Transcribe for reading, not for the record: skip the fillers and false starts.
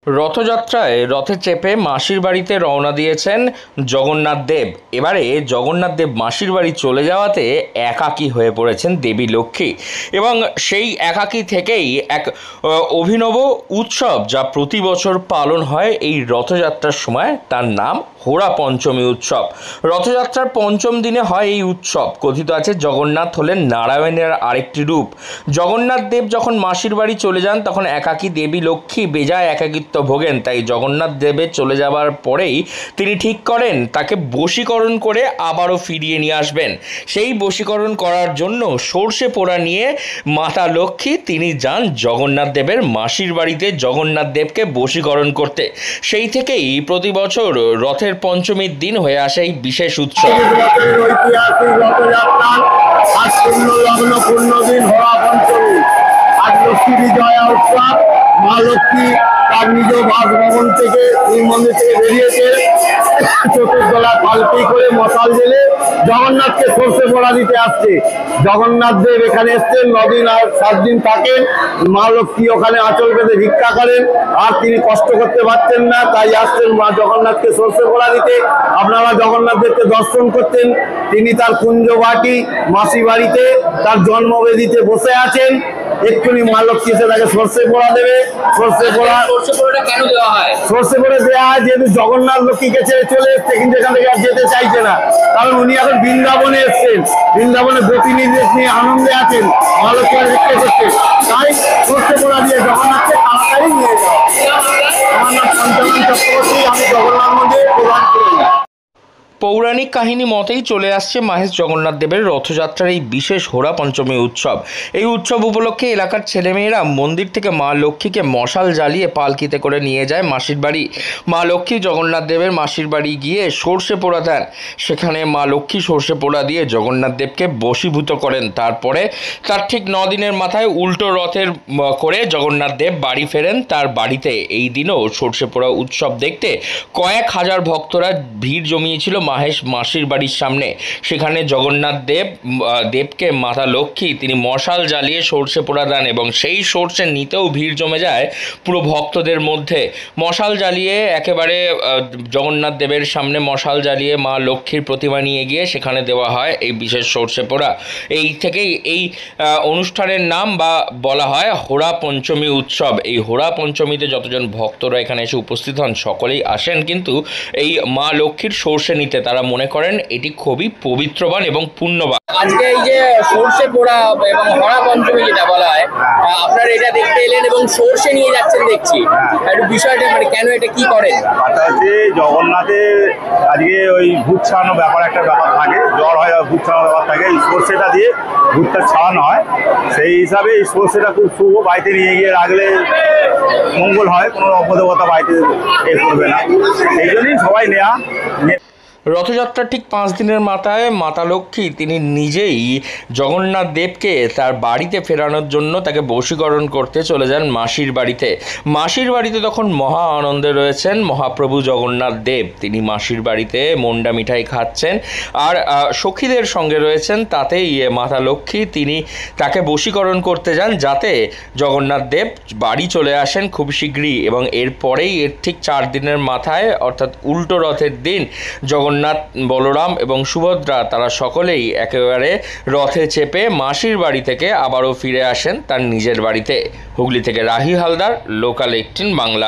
রথযাত্রায় রথে চেপে মাসির বাড়িতে রওনা দিয়েছেন জগন্নাথ দেব। এবারে জগন্নাথ দেব মাসির বাড়ি চলে যাওয়াতে একাকী হয়ে পড়েছেন দেবী লক্ষ্মী এবং সেই একাকী থেকেই এক অভিনব উৎসব যা প্রতি বছর পালন হয় এই রথযাত্রার সময়, তার নাম হোরা পঞ্চমী উৎসব। রথযাত্রার পঞ্চম দিনে হয় এই উৎসব। কথিত আছে জগন্নাথ হলেন নারায়ণের আরেকটি রূপ। জগন্নাথ দেব যখন মাসির বাড়ি চলে যান তখন একাকী দেবী লক্ষ্মী বেজায় একাকিত্ব ভোগেন। তাই জগন্নাথ দেবের চলে যাবার পরেই তিনি ঠিক করেন তাকে বশীকরণ করে আবারও ফিরিয়ে নিয়ে আসবেন। সেই বশীকরণ করার জন্য সর্ষে পোড়া নিয়ে মাতা লক্ষ্মী তিনি যান জগন্নাথ দেবের মাসির বাড়িতে জগন্নাথ দেবকে বশীকরণ করতে। সেই থেকেই প্রতি বছর রথের পঞ্চমীর দিন হয়ে আসে এই বিশেষ উৎসব। মা লক্ষ্মী তার নিজ বাসভবন থেকে মন্দির থেকে বেরিয়েছে, চতুর্দলায় পালকি করে মশাল জেলে জগন্নাথকে সর্ষে পোড়া দিতে আসছে। জগন্নাথ দেব এখানে এসছেন, 9 দিন আর 7 দিন থাকেন। মা লক্ষ্মী ওখানে আঁচল বেঁধে ভিক্ষা করেন, আর তিনি কষ্ট করতে পারছেন না, তাই আসছেন মা জগন্নাথকে সর্ষে পোড়া দিতে। আপনারা জগন্নাথ দেবকে দর্শন করতেন, তিনি তার কুঞ্জবাটি মাসি বাড়িতে তার জন্মবেদিতে বসে আছেন। এক্ষুনি মা লক্ষ্মী এসে তাকে সর্ষে পোড়া দেবে। সর্ষে পোড়া কেন দেওয়া হয়? সর্ষে পোড়া দেওয়া হয় যেহেতু জগন্নাথ লক্ষ্মীকে ছেড়ে চলে এসছে, কিন্তু এখান থেকে আর যেতে চাইছে না, কারণ উনি এখন বৃন্দাবনে এসছেন। বৃন্দাবনে গোপিনীদের নিয়ে আনন্দে আছেন, মা লক্ষ্মী ভিক্ষা করছেন। তাই সর্ষে পোড়া দিয়ে জগন্নাথকে তাড়াতাড়ি নিয়ে যাওয়া। আমার নাম পঞ্চানন চক্রবর্তী, আমি জগন্নাথ মন্দিরে প্রধান করি। পৌরাণিক কাহিনী মতেই চলে আসছে মাহেশ জগন্নাথ দেবের রথযাত্রার এই বিশেষ হোরা পঞ্চমী উৎসব। এই উৎসব উপলক্ষে এলাকার ছেলেমেয়েরা মন্দির থেকে মা লক্ষ্মীকে মশাল জ্বালিয়ে পালকিতে করে নিয়ে যায় মাসির বাড়ি। মা লক্ষ্মী জগন্নাথ দেবের মাসির বাড়ি গিয়ে সর্ষে পোড়া দেন। সেখানে মা লক্ষ্মী সর্ষে পোড়া দিয়ে জগন্নাথ দেবকে বশীভূত করেন। তারপরে তার ঠিক 9 দিনের মাথায় উল্টো রথের করে জগন্নাথ দেব বাড়ি ফেরেন তার বাড়িতে। এই দিনও সর্ষে পোড়া উৎসব দেখতে কয়েক হাজার ভক্তরা ভিড় জমিয়েছিল মাহেশ মাসির বাড়ির সামনে। সেখানে জগন্নাথ দেবকে মাতা লক্ষ্মী তিনি মশাল জ্বালিয়ে সর্ষে পোড়া দেন এবং সেই সর্ষে নিতেও ভিড় জমে যায় পুরো ভক্তদের মধ্যে। মশাল জ্বালিয়ে একেবারে জগন্নাথ দেবের সামনে মশাল জ্বালিয়ে মা লক্ষ্মীর প্রতিমা নিয়ে গিয়ে সেখানে দেওয়া হয় এই বিশেষ সর্ষে পোড়া। এই থেকেই এই অনুষ্ঠানের নাম বা বলা হয় হোরা পঞ্চমী উৎসব। এই হোরা পঞ্চমীতে যতজন ভক্তরা এখানে এসে উপস্থিত হন সকলেই আসেন কিন্তু এই মা লক্ষ্মীর সর্ষে নিতে। তারা মনে করেন এটি খুবই পবিত্রবান এবং পুণ্যবান। আজকে এই যে সর্ষে পোড়া এবং হোরা পঞ্চমী যেটা বলা হয়, আপনারা এটা দেখতে এলেন এবং সর্ষে নিয়ে যাচ্ছেন দেখছি, একটু বিষয়টা মানে কেন এটা কি করেন? হচ্ছে জগন্নাথের আজকে ওই ভূত ছাড়ানো ব্যাপার একটা ব্যাপার থাকে, জ্বর হয় ভূত ছাড়ানো ব্যাপার থাকে, এই সর্ষেটা দিয়ে ভূতটা ছাড়ানো হয়। সেই হিসাবে এই সর্ষেটা খুব শুভ, বাড়িতে নিয়ে গিয়ে রাখলে মঙ্গল হয়, কোনো অপদেবতা বাড়িতে করবে না, এই জন্যই সবাই নেওয়া। রথযাত্রার ঠিক 5 দিনের মাথায় মাতা লক্ষ্মী তিনি নিজেই জগন্নাথ দেবকে তার বাড়িতে ফেরানোর জন্য তাকে বশীকরণ করতে চলে যান মাসির বাড়িতে। মাসির বাড়িতে তখন মহা আনন্দে রয়েছেন মহাপ্রভু জগন্নাথ দেব। তিনি মাসির বাড়িতে মন্ডা মিঠাই খাচ্ছেন আর সখীদের সঙ্গে রয়েছেন। তাতেই মাতা লক্ষ্মী তিনি তাকে বশীকরণ করতে যান যাতে জগন্নাথ দেব বাড়ি চলে আসেন খুব শীঘ্রই। এবং এরপরেই এর ঠিক 4 দিনের মাথায় অর্থাৎ উল্টো রথের দিন জগন্নাথ বলরাম এবং সুভদ্রা তারা সকলেই একেবারে রথে চেপে মাসির বাড়ি থেকে আবারও ফিরে আসেন তার নিজের বাড়িতে। হুগলি থেকে রাহি হালদার, লোকাল 18 বাংলা।